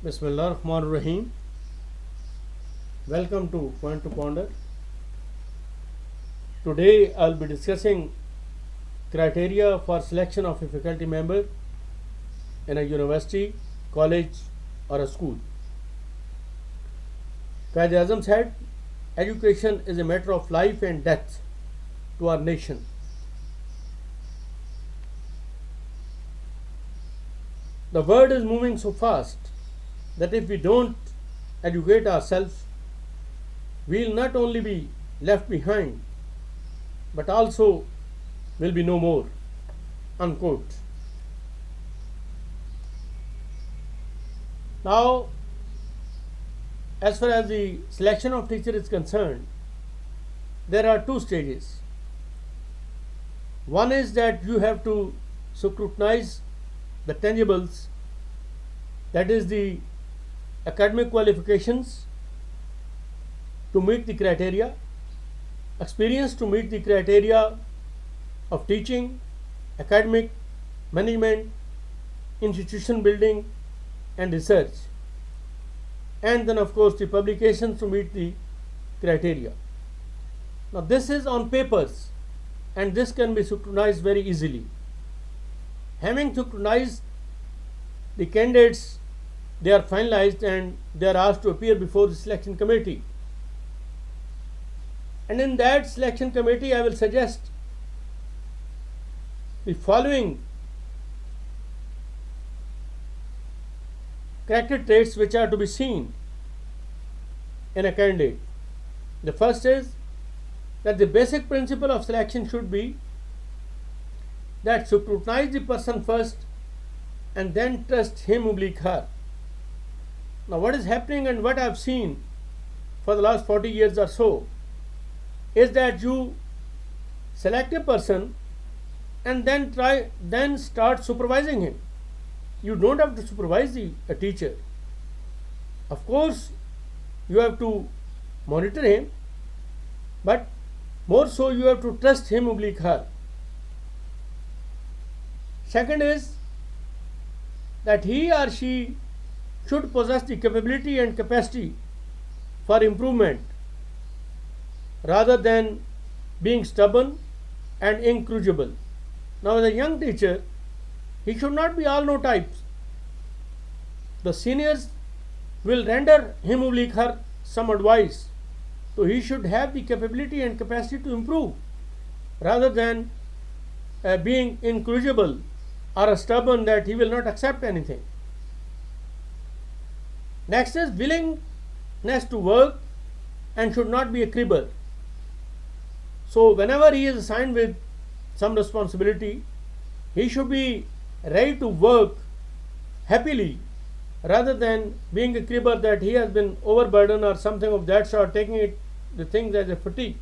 Bismillah Rahman Rahim. Welcome to Point to Ponder. Today I'll be discussing criteria for selection of a faculty member in a university, college, or a school. Quaid-e-Azam said, education is a matter of life and death to our nation. The world is moving so fast that if we don't educate ourselves, we'll not only be left behind, but also will be no more. Unquote. Now, as far as the selection of teacher is concerned, there are two stages. One is that you have to scrutinize the tangibles, that is the academic qualifications to meet the criteria, experience to meet the criteria of teaching, academic, management, institution building and research, and then of course the publications to meet the criteria. Now this is on papers and this can be scrutinized very easily. Having scrutinized the candidates, they are finalized and they are asked to appear before the selection committee. And in that selection committee, I will suggest the following character traits which are to be seen in a candidate. The first is that the basic principle of selection should be that scrutinize the person first and then trust him oblique her. Now what is happening and what I have seen for the last 40 years or so is that you select a person and then start supervising him. You don't have to supervise a teacher. Of course, you have to monitor him, but more so you have to trust him oblique her. Second is that he or she should possess the capability and capacity for improvement rather than being stubborn and incorrigible. Now, as a young teacher, he should not be all no types. The seniors will render him oblique her some advice. So he should have the capability and capacity to improve rather than being incorrigible or stubborn that he will not accept anything. Next is willingness to work and should not be a cribber. So whenever he is assigned with some responsibility, he should be ready to work happily rather than being a cribber that he has been overburdened or something of that sort, taking the things as a fatigue.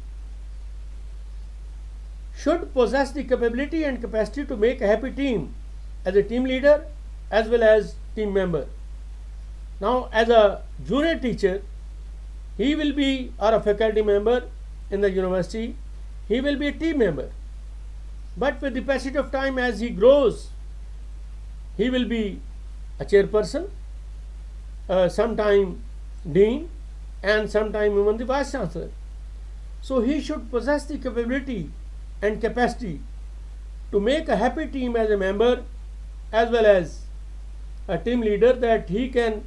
Should possess the capability and capacity to make a happy team as a team leader as well as team member. Now as a junior teacher, he will be, or a faculty member in the university, he will be a team member. But with the passage of time, as he grows, he will be a chairperson, sometime dean, and sometime even the vice chancellor. So he should possess the capability and capacity to make a happy team as a member as well as a team leader, that he can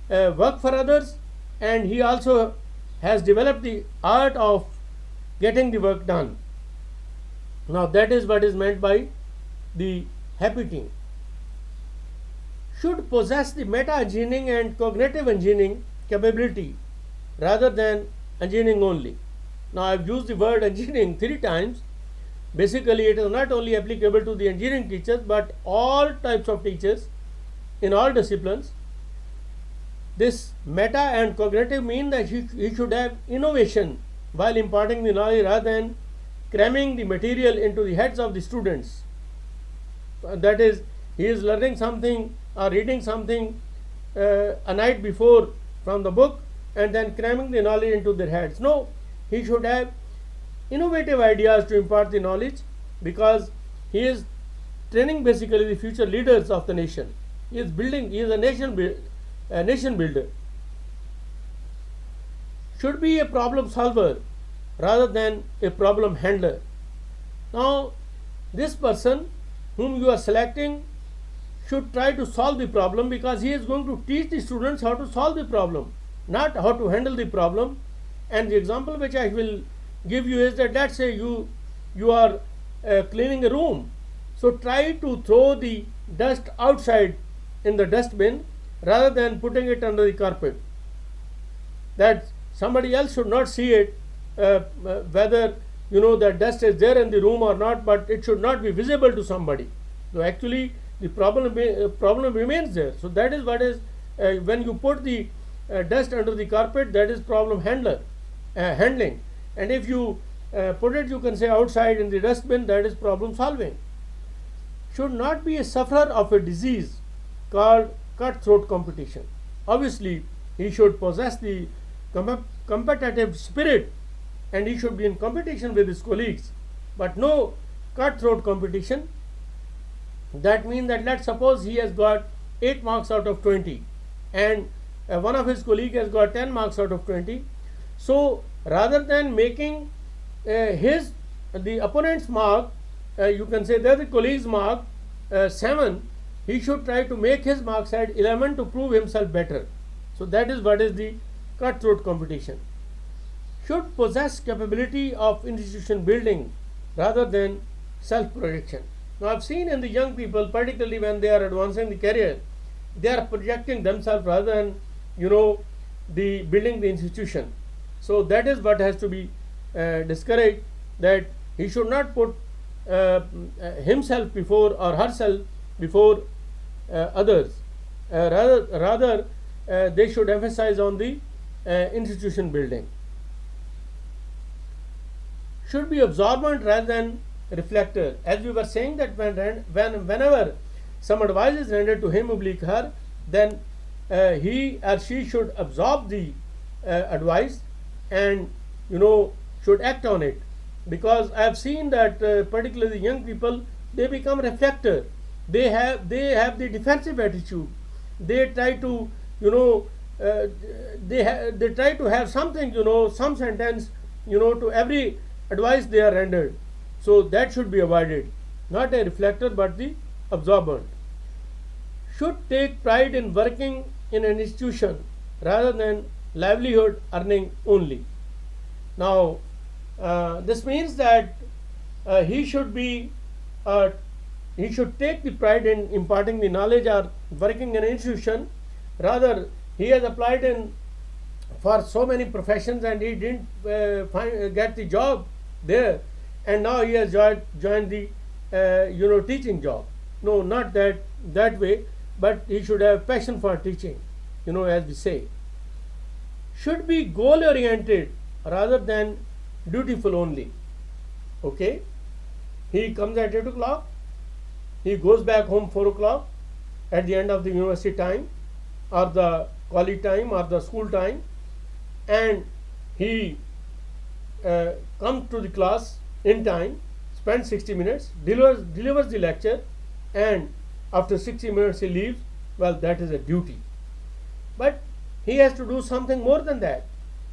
work for others and he also has developed the art of getting the work done. Now that is what is meant by the happy team. Should possess the meta engineering and cognitive engineering capability rather than engineering only. Now I have used the word engineering 3 times. Basically it is not only applicable to the engineering teachers but all types of teachers in all disciplines. This meta and cognitive mean that he should have innovation while imparting the knowledge rather than cramming the material into the heads of the students. That is, he is learning something or reading something a night before from the book and then cramming the knowledge into their heads. No, he should have innovative ideas to impart the knowledge, because he is training basically the future leaders of the nation. He is a nation a nation builder. Should be a problem solver rather than a problem handler. Now, this person whom you are selecting should try to solve the problem, because he is going to teach the students how to solve the problem, not how to handle the problem. And the example which I will give you is that, let's say you are cleaning a room. So try to throw the dust outside in the dustbin rather than putting it under the carpet. That somebody else should not see it, whether the dust is there in the room or not, but it should not be visible to somebody. So actually the problem remains there. So that is what is, when you put the dust under the carpet, that is problem handling. And if you put it, you can say, outside in the dustbin, that is problem solving. Should not be a sufferer of a disease called cutthroat competition. Obviously he should possess the competitive spirit, and he should be in competition with his colleagues, but no cutthroat competition. That means that, let's suppose he has got 8 marks out of 20 and one of his colleague has got 10 marks out of 20. So rather than making the opponent's mark, you can say that the colleague's mark 7, he should try to make his marks at 11 to prove himself better. So that is what is the cutthroat competition. Should possess capability of institution building rather than self-projection. Now I've seen in the young people, particularly when they are advancing the career, they are projecting themselves rather than the building the institution. So that is what has to be discouraged, that he should not put himself before or herself before others. Rather they should emphasize on the institution building. Should be absorbent rather than reflector. As we were saying that whenever some advice is rendered to him oblique her, then he or she should absorb the advice and should act on it. Because I have seen that particularly young people, they become reflector. They have the defensive attitude. They try to they try to have something, some sentence, to every advice they are rendered. So that should be avoided. Not a reflector, but the absorbent. Should take pride in working in an institution rather than livelihood earning only. Now this means that he should take the pride in imparting the knowledge or working in an institution. Rather, he has applied for so many professions and he didn't get the job there, and now he has joined the teaching job. No, not that way, but he should have passion for teaching, as we say. Should be goal oriented rather than dutiful only. Okay, he comes at 8 o'clock, he goes back home 4 o'clock at the end of the university time or the college time or the school time, and he comes to the class in time, spends 60 minutes, delivers the lecture, and after 60 minutes he leaves. Well, that is a duty. But he has to do something more than that.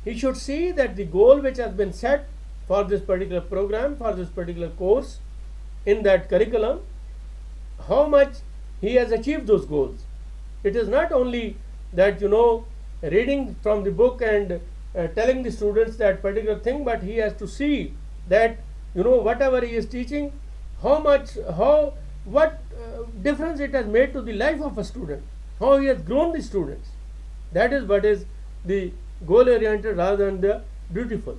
He should see that the goal which has been set for this particular program, for this particular course in that curriculum, how much he has achieved those goals. It is not only that reading from the book and telling the students that particular thing, but he has to see that whatever he is teaching, what difference it has made to the life of a student, how he has grown the students. That is what is the goal oriented rather than the dutiful.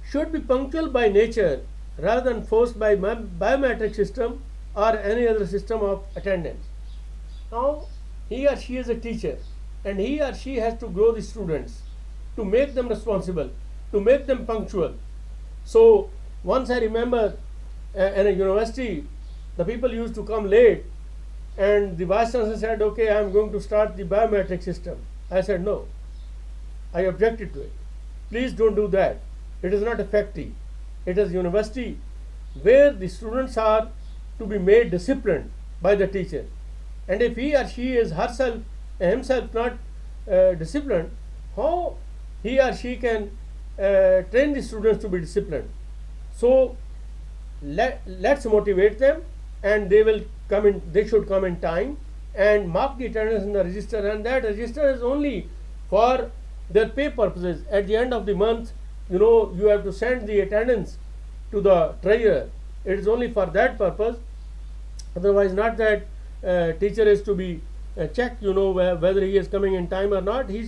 Should be punctual by nature rather than forced by biometric system or any other system of attendance. Now he or she is a teacher, and he or she has to grow the students, to make them responsible, to make them punctual. So once I remember in a university, the people used to come late, and the vice chancellor said, okay, I am going to start the biometric system. I said, no, I objected to it. Please don't do that. It is not effective. It is university where the students are to be made disciplined by the teacher. And if he or she is himself not disciplined, how he or she can train the students to be disciplined? So let's motivate them, and they should come in time and mark the attendance in the register, and that register is only for their pay purposes. At the end of the month, you have to send the attendance to the treasurer. It is only for that purpose. Otherwise, not that teacher is to be checked, whether he is coming in time or not. He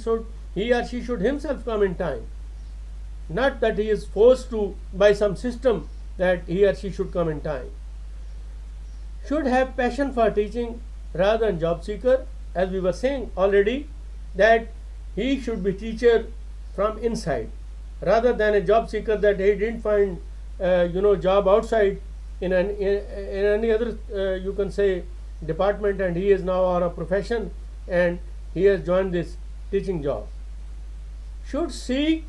or she should himself come in time, not that he is forced to by some system that he or she should come in time. Should have passion for teaching rather than job seeker. As we were saying already, that he should be teacher from inside rather than a job seeker, that he didn't find job outside in any other you can say department, and he is now on a profession and he has joined this teaching job. Should seek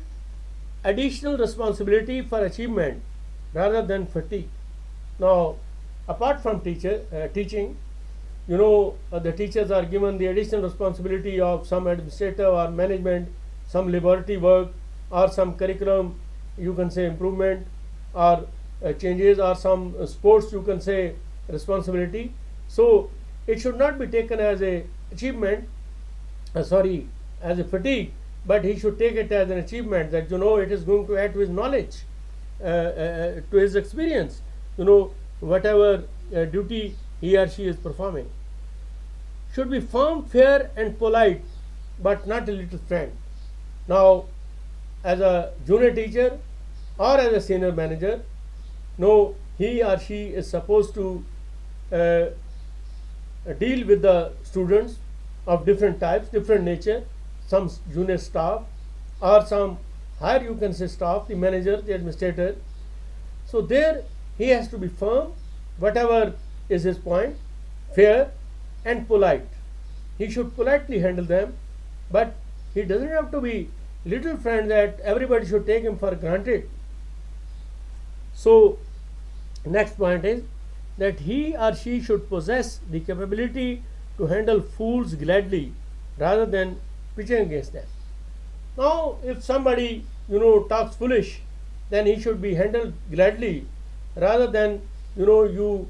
additional responsibility for achievement rather than fatigue. Now, apart from teaching, the teachers are given the additional responsibility of some administrative or management, some laboratory work, or some curriculum, you can say improvement, or changes, or some sports, you can say responsibility. So it should not be taken as a achievement, as a fatigue, but he should take it as an achievement, that it is going to add to his knowledge, to his experience, whatever duty he or she is performing. Should be firm, fair and polite, but not a little friend. Now, as a junior teacher or as a senior manager, he or she is supposed to deal with the students of different types, different nature, some junior staff or some higher, you can say, staff, the manager, the administrator. So there he has to be firm, whatever is his point, fair and polite. He should politely handle them, but he doesn't have to be little friend that everybody should take him for granted. So next point is that he or she should possess the capability to handle fools gladly rather than pitching against them. Now, if somebody talks foolish, then he should be handled gladly rather than you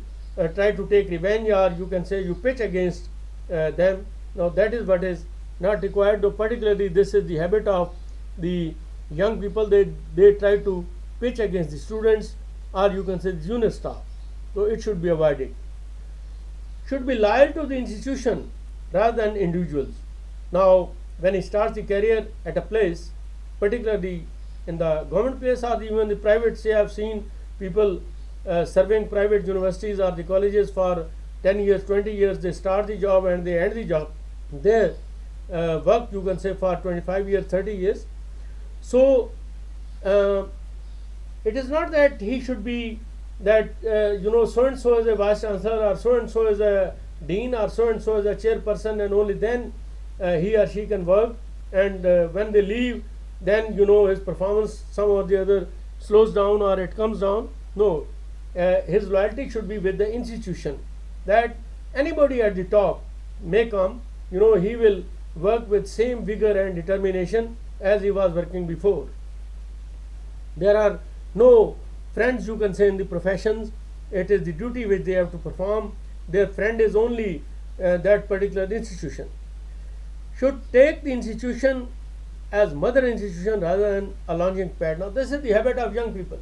try to take revenge, or you can say you pitch against them. Now that is what is not required, though particularly this is the habit of the young people. They try to pitch against the students, or you can say the junior staff. So it should be avoided. Should be loyal to the institution rather than individuals. Now, when he starts the career at a place, particularly in the government place or even the private, say I have seen people serving private universities or the colleges for 10 years, 20 years, they start the job and they end the job. They work, you can say, for 25 years, 30 years. So it is not that he should be that so and so is a vice chancellor, or so and so is a dean, or so and so is a chairperson, and only then he or she can work, and when they leave, then his performance some or the other slows down or it comes down. No, his loyalty should be with the institution, that anybody at the top may come, he will work with same vigor and determination as he was working before. There are no friends, you can say, in the professions. It is the duty which they have to perform. Their friend is only that particular institution. Should take the institution as mother institution rather than a launching pad. Now this is the habit of young people.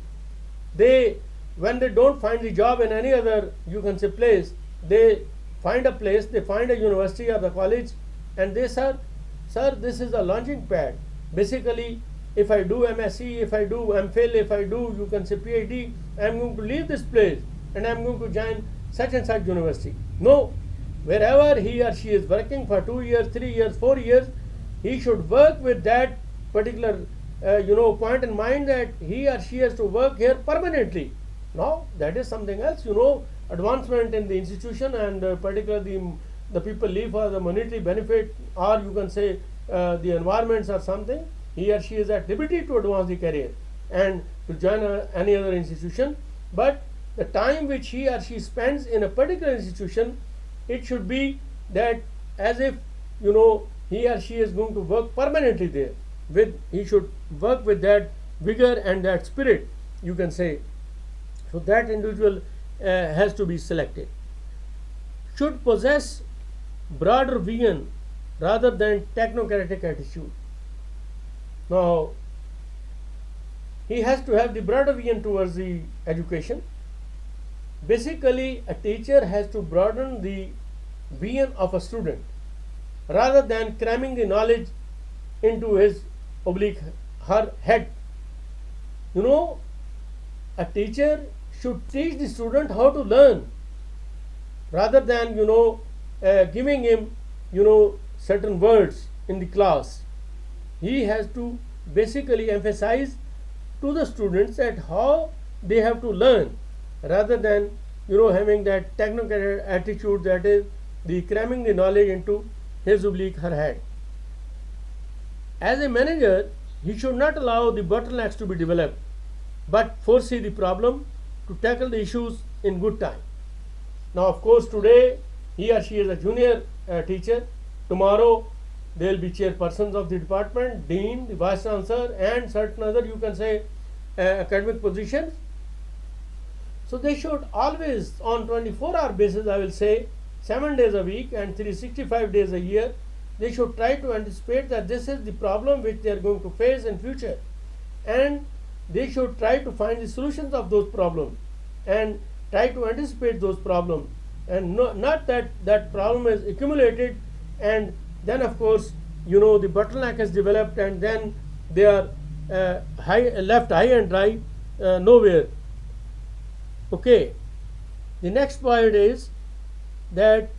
When they don't find the job in any other, you can say, place, they find a place, they find a university or the college, and they say, sir, this is a launching pad. Basically, if I do MSc, if I do MPhil, if I do, you can say, PhD, I am going to leave this place and I am going to join such and such university. No, wherever he or she is working for 2 years, 3 years, 4 years, he should work with that particular point in mind, that he or she has to work here permanently. Now that is something else, advancement in the institution, and particularly the people leave for the monetary benefit, or you can say the environments or something. He or she is at liberty to advance the career and to join any other institution, but the time which he or she spends in a particular institution, it should be that as if he or she is going to work permanently there. He should work with that vigor and that spirit, you can say. So that individual has to be selected. Should possess broader vision rather than technocratic attitude. Now, he has to have the broader vision towards the education. Basically, a teacher has to broaden the vision of a student rather than cramming the knowledge into his oblique her head. A teacher should teach the student how to learn rather than giving him certain words in the class. He has to basically emphasize to the students that how they have to learn rather than having that technocratic attitude, that is the cramming the knowledge into his oblique her head. As a manager, he should not allow the bottlenecks to be developed, but foresee the problem to tackle the issues in good time. Now, of course, today he or she is a junior teacher. Tomorrow they will be chairpersons of the department, dean, the vice chancellor, and certain other, you can say, academic positions. So they should always, on 24-hour basis, I will say, 7 days a week and 365 days a year, they should try to anticipate that this is the problem which they are going to face in future, and they should try to find the solutions of those problems and try to anticipate those problems, and not that that problem is accumulated and then of course the bottleneck is developed and then they are left high and dry nowhere. Okay, the next point is that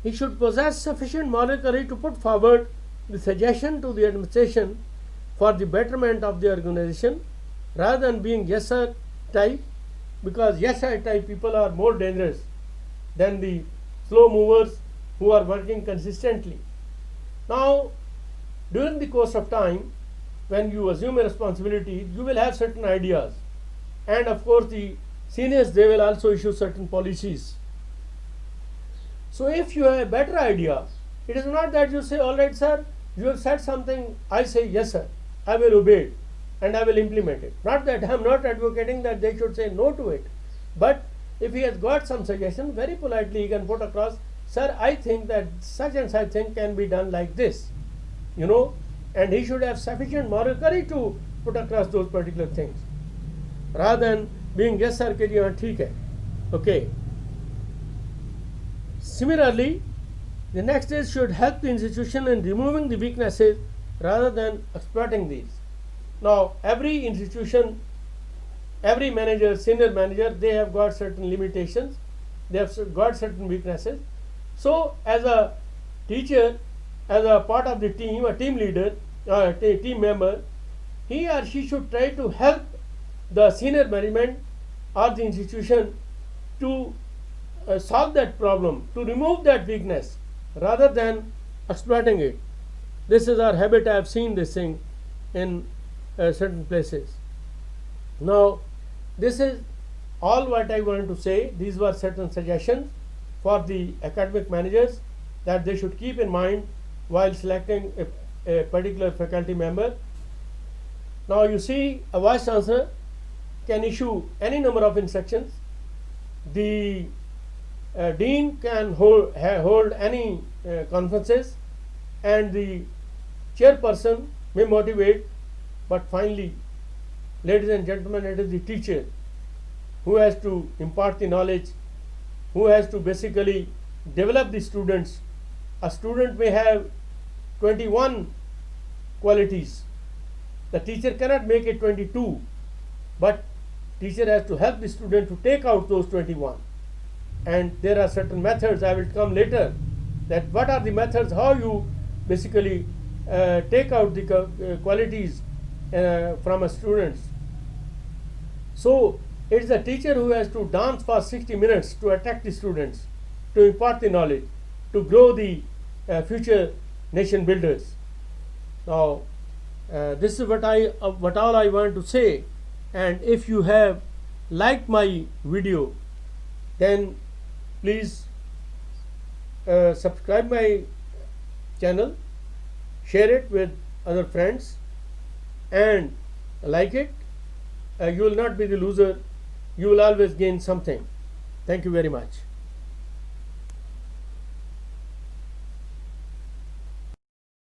he should possess sufficient moral courage to put forward the suggestion to the administration for the betterment of the organization rather than being yes sir type, because yes sir type people are more dangerous than the slow movers who are working consistently. Now, during the course of time, when you assume a responsibility, you will have certain ideas, and of course the seniors, they will also issue certain policies. So if you have a better idea, it is not that you say, all right sir, you have said something, I say yes sir, I will obey it and I will implement it. Not that I am not advocating that they should say no to it, but if he has got some suggestion, very politely he can put across, sir, I think that such and such thing can be done like this, and he should have sufficient moral courage to put across those particular things rather than being yes sir ke ji haan theek hai. Okay. Similarly, the next is should help the institution in removing the weaknesses rather than exploiting these. Now, every institution, every manager, senior manager, they have got certain limitations, they have got certain weaknesses. So, as a teacher, as a part of the team, a team leader, a team member, he or she should try to help the senior management or the institution to solve that problem, to remove that weakness rather than exploiting it. This is our habit. I have seen this thing in certain places. Now, this is all what I want to say. These were certain suggestions for the academic managers that they should keep in mind while selecting a particular faculty member. Now, you see, a vice chancellor can issue any number of instructions. The dean can hold any conferences, and the chairperson may motivate, but finally, ladies and gentlemen, it is the teacher who has to impart the knowledge, who has to basically develop the students. A student may have 21 qualities. The teacher cannot make it 22, but teacher has to help the student to take out those 21. And there are certain methods, I will come later, that what are the methods, how you basically take out the qualities from a student. So it is the teacher who has to dance for 60 minutes to attract the students, to impart the knowledge, to grow the future nation builders. Now, this is what all I want to say. And if you have liked my video, then please subscribe my channel, share it with other friends, and like it. You will not be the loser. You will always gain something. Thank you very much.